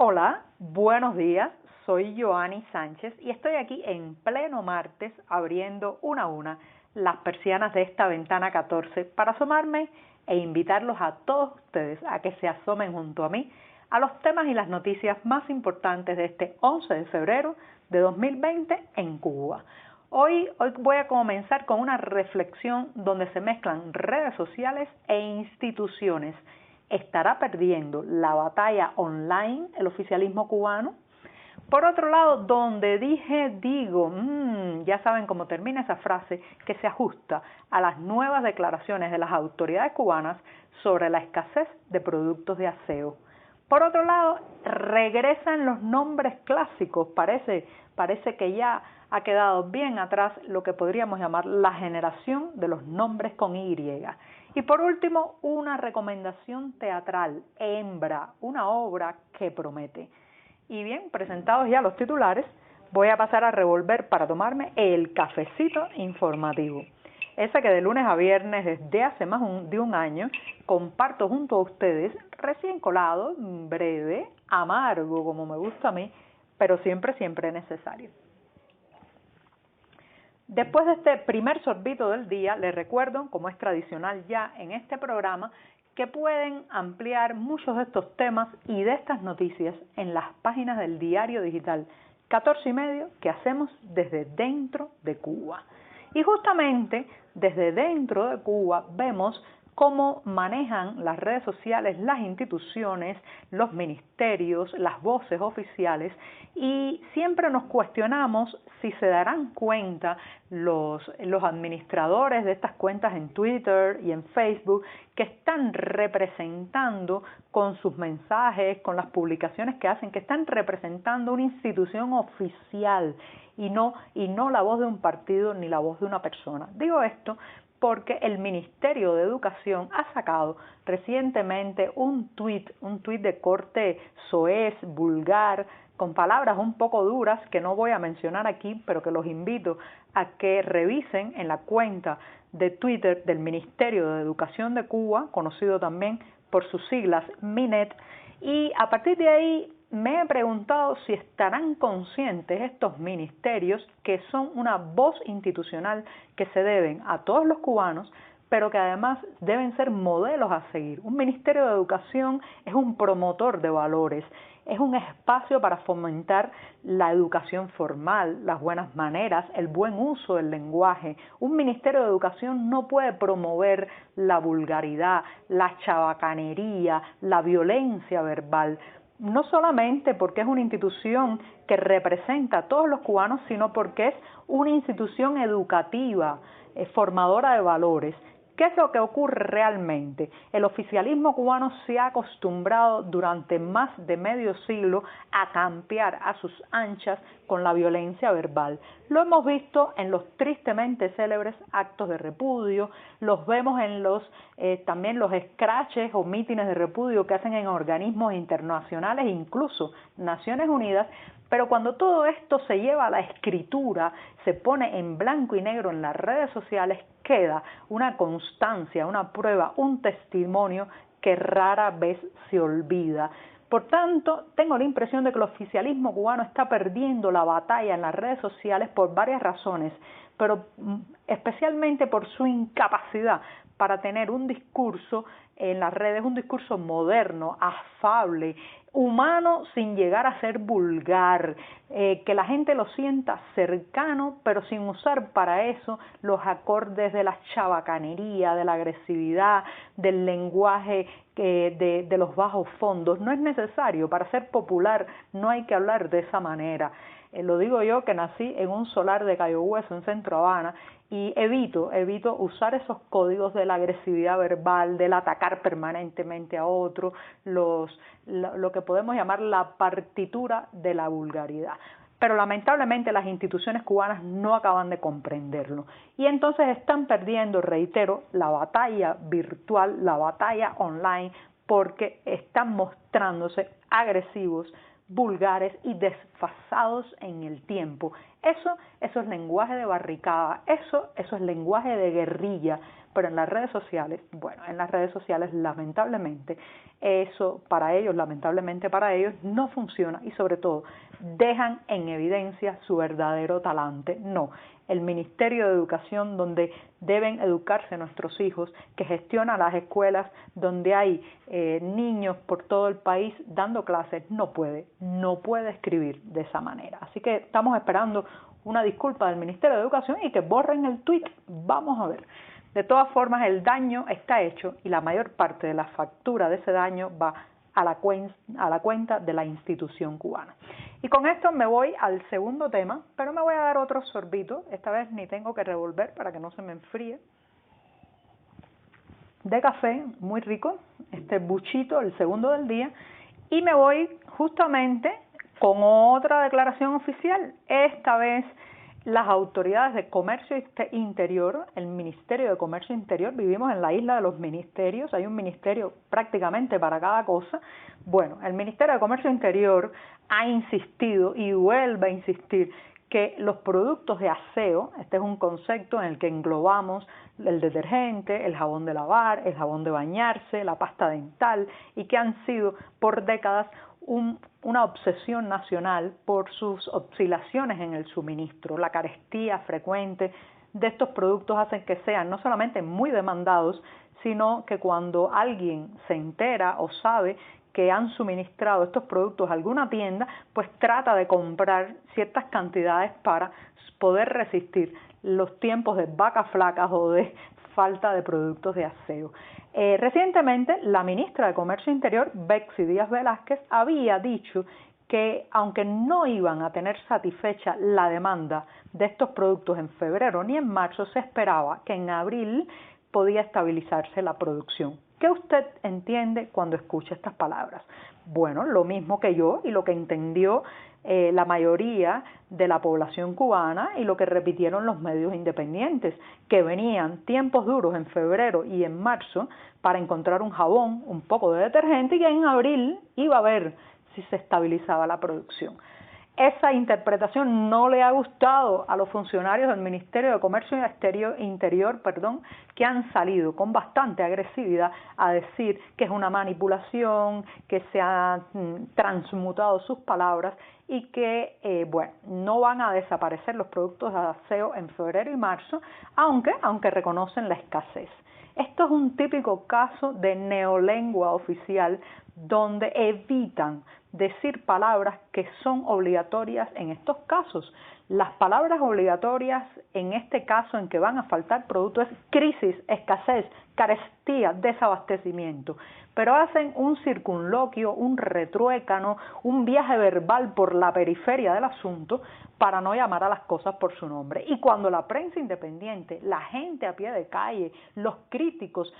Hola, buenos días, soy Joanny Sánchez y estoy aquí en pleno martes abriendo una a una las persianas de esta ventana 14 para asomarme e invitarlos a todos ustedes a que se asomen junto a mí a los temas y las noticias más importantes de este 11 de febrero de 2020 en Cuba. Hoy voy a comenzar con una reflexión donde se mezclan redes sociales e instituciones. ¿Estará perdiendo la batalla online el oficialismo cubano? Por otro lado, donde digo, ya saben cómo termina esa frase que se ajusta a las nuevas declaraciones de las autoridades cubanas sobre la escasez de productos de aseo. Por otro lado, regresan los nombres clásicos, parece que ya ha quedado bien atrás lo que podríamos llamar la generación de los nombres con Y. Y por último, una recomendación teatral, Hembra, una obra que promete. Y bien, presentados ya los titulares, voy a pasar a revolver para tomarme el cafecito informativo. Ese que de lunes a viernes desde hace más de un año comparto junto a ustedes, recién colado, breve, amargo como me gusta a mí, pero siempre necesario. Después de este primer sorbito del día, les recuerdo, como es tradicional ya en este programa, que pueden ampliar muchos de estos temas y de estas noticias en las páginas del diario digital 14:30 que hacemos desde dentro de Cuba. Y justamente desde dentro de Cuba vemos cómo manejan las redes sociales, las instituciones, los ministerios, las voces oficiales, y siempre nos cuestionamos si se darán cuenta los administradores de estas cuentas en Twitter y en Facebook que están representando con sus mensajes, con las publicaciones que hacen, que están representando una institución oficial y no la voz de un partido ni la voz de una persona. Digo esto porque el Ministerio de Educación ha sacado recientemente un tuit de corte soez, vulgar, con palabras un poco duras que no voy a mencionar aquí, pero que los invito a que revisen en la cuenta de Twitter del Ministerio de Educación de Cuba, conocido también por sus siglas MINET, y a partir de ahí me he preguntado si estarán conscientes estos ministerios que son una voz institucional que se deben a todos los cubanos, pero que además deben ser modelos a seguir. Un Ministerio de Educación es un promotor de valores, es un espacio para fomentar la educación formal, las buenas maneras, el buen uso del lenguaje. Un Ministerio de Educación no puede promover la vulgaridad, la chabacanería, la violencia verbal. No solamente porque es una institución que representa a todos los cubanos, sino porque es una institución educativa, formadora de valores. ¿Qué es lo que ocurre realmente? El oficialismo cubano se ha acostumbrado durante más de medio siglo a campear a sus anchas con la violencia verbal. Lo hemos visto en los tristemente célebres actos de repudio, los vemos en también los escraches o mítines de repudio que hacen en organismos internacionales, incluso Naciones Unidas. Pero cuando todo esto se lleva a la escritura, se pone en blanco y negro en las redes sociales, queda una constancia, una prueba, un testimonio que rara vez se olvida. Por tanto, tengo la impresión de que el oficialismo cubano está perdiendo la batalla en las redes sociales por varias razones, pero especialmente por su incapacidad para tener un discurso en las redes, un discurso moderno, afable, humano sin llegar a ser vulgar, que la gente lo sienta cercano, pero sin usar para eso los acordes de la chabacanería, de la agresividad, del lenguaje de los bajos fondos. No es necesario, para ser popular no hay que hablar de esa manera. Lo digo yo que nací en un solar de Cayo Hueso, en Centro Habana, y evito usar esos códigos de la agresividad verbal, del atacar permanentemente a otro, lo que podemos llamar la partitura de la vulgaridad. Pero lamentablemente las instituciones cubanas no acaban de comprenderlo. Y entonces están perdiendo, reitero, la batalla virtual, la batalla online, porque están mostrándose agresivos, vulgares y desfasados en el tiempo. Eso es lenguaje de barricada, eso es lenguaje de guerrilla, pero en las redes sociales, bueno, en las redes sociales lamentablemente eso lamentablemente para ellos no funciona y sobre todo dejan en evidencia su verdadero talante. No, el Ministerio de Educación, donde deben educarse nuestros hijos, que gestiona las escuelas donde hay niños por todo el país dando clases, no puede escribir de esa manera. Así que estamos esperando una disculpa del Ministerio de Educación y que borren el tuit. Vamos a ver. De todas formas, el daño está hecho y la mayor parte de la factura de ese daño va a la cuenta de la institución cubana. Y con esto me voy al segundo tema, pero me voy a dar otro sorbito. Esta vez ni tengo que revolver para que no se me enfríe. De café, muy rico, este buchito, el segundo del día. Y me voy justamente con otra declaración oficial. Esta vez las autoridades de Comercio Interior, el Ministerio de Comercio Interior, vivimos en la isla de los ministerios, hay un ministerio prácticamente para cada cosa. Bueno, el Ministerio de Comercio Interior ha insistido y vuelve a insistir que los productos de aseo, este es un concepto en el que englobamos el detergente, el jabón de lavar, el jabón de bañarse, la pasta dental, y que han sido por décadas una obsesión nacional por sus oscilaciones en el suministro. La carestía frecuente de estos productos hacen que sean no solamente muy demandados, sino que cuando alguien se entera o sabe que han suministrado estos productos a alguna tienda, pues trata de comprar ciertas cantidades para poder resistir los tiempos de vacas flacas o de falta de productos de aseo. Recientemente, la ministra de Comercio Interior, Betsy Díaz Velázquez, había dicho que aunque no iban a tener satisfecha la demanda de estos productos en febrero ni en marzo, se esperaba que en abril podía estabilizarse la producción. ¿Qué usted entiende cuando escucha estas palabras? Bueno, lo mismo que yo y lo que entendió la mayoría de la población cubana y lo que repitieron los medios independientes, que venían tiempos duros en febrero y en marzo para encontrar un jabón, un poco de detergente, y que en abril iba a ver si se estabilizaba la producción. Esa interpretación no le ha gustado a los funcionarios del Ministerio de Comercio Interior, que han salido con bastante agresividad a decir que es una manipulación, que se han transmutado sus palabras y que no van a desaparecer los productos de aseo en febrero y marzo, aunque reconocen la escasez. Esto es un típico caso de neolengua oficial donde evitan decir palabras que son obligatorias en estos casos. Las palabras obligatorias en este caso en que van a faltar productos es crisis, escasez, carestía, desabastecimiento, pero hacen un circunloquio, un retruécano, un viaje verbal por la periferia del asunto para no llamar a las cosas por su nombre. Y cuando la prensa independiente, la gente a pie de calle, los críticos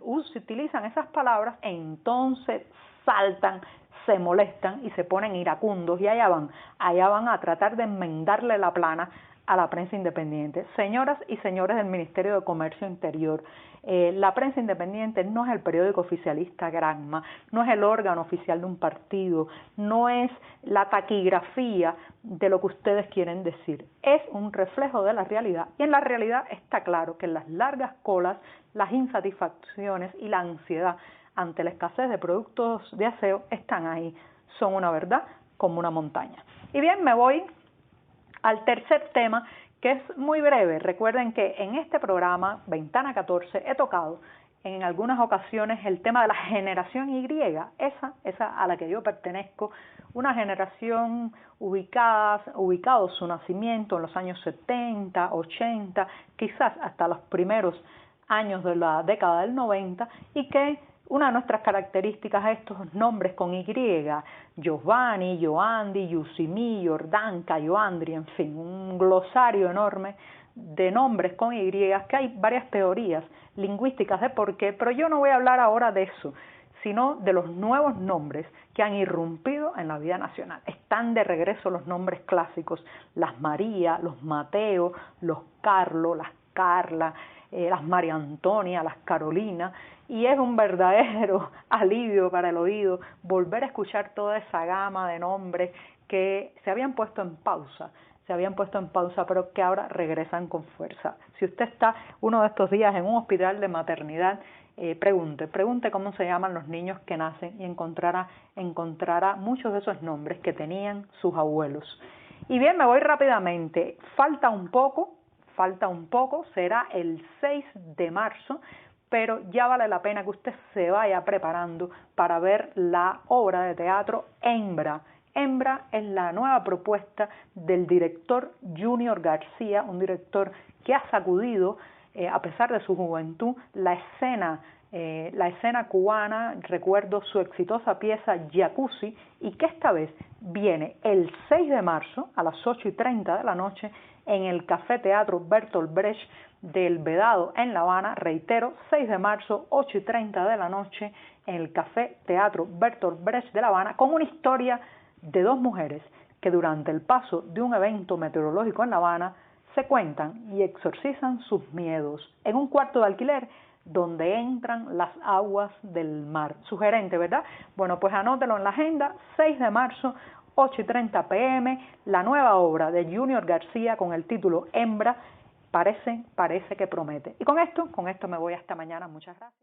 utilizan esas palabras, entonces saltan, se molestan y se ponen iracundos y allá van a tratar de enmendarle la plana a la prensa independiente. Señoras y señores del Ministerio de Comercio Interior, la prensa independiente no es el periódico oficialista Granma, no es el órgano oficial de un partido, no es la taquigrafía de lo que ustedes quieren decir, es un reflejo de la realidad y en la realidad está claro que las largas colas, las insatisfacciones y la ansiedad ante la escasez de productos de aseo están ahí, son una verdad como una montaña. Y bien, me voy al tercer tema, que es muy breve. Recuerden que en este programa, Ventana 14, he tocado en algunas ocasiones el tema de la generación Y, esa a la que yo pertenezco, una generación ubicado su nacimiento en los años 70, 80, quizás hasta los primeros años de la década del 90, y que una de nuestras características es estos nombres con Y, Giovanni, Yoandi, Yusimi, Jordanka, Yoandri, en fin, un glosario enorme de nombres con Y, que hay varias teorías lingüísticas de por qué, pero yo no voy a hablar ahora de eso, sino de los nuevos nombres que han irrumpido en la vida nacional. Están de regreso los nombres clásicos, las María, los Mateo, los Carlos, las Carla, las María Antonia, las Carolina, y es un verdadero alivio para el oído volver a escuchar toda esa gama de nombres que se habían puesto en pausa, se habían puesto en pausa, pero que ahora regresan con fuerza. Si usted está uno de estos días en un hospital de maternidad, pregunte cómo se llaman los niños que nacen y encontrará muchos de esos nombres que tenían sus abuelos. Y bien, me voy rápidamente. Falta un poco, será el 6 de marzo, pero ya vale la pena que usted se vaya preparando para ver la obra de teatro Hembra. Hembra es la nueva propuesta del director Junior García, un director que ha sacudido, a pesar de su juventud, la escena cubana. Recuerdo su exitosa pieza Jacuzzi, y que esta vez viene el 6 de marzo a las 8:30 de la noche en el Café Teatro Bertolt Brecht del Vedado en La Habana. Reitero, 6 de marzo, 8:30 de la noche en el Café Teatro Bertolt Brecht de La Habana, con una historia de dos mujeres que durante el paso de un evento meteorológico en La Habana se cuentan y exorcizan sus miedos en un cuarto de alquiler donde entran las aguas del mar. Sugerente, ¿verdad? Bueno, pues anótelo en la agenda, 6 de marzo, 8:30 p.m., la nueva obra de Junior García con el título Hembra. Parece que promete. Y con esto me voy hasta mañana. Muchas gracias.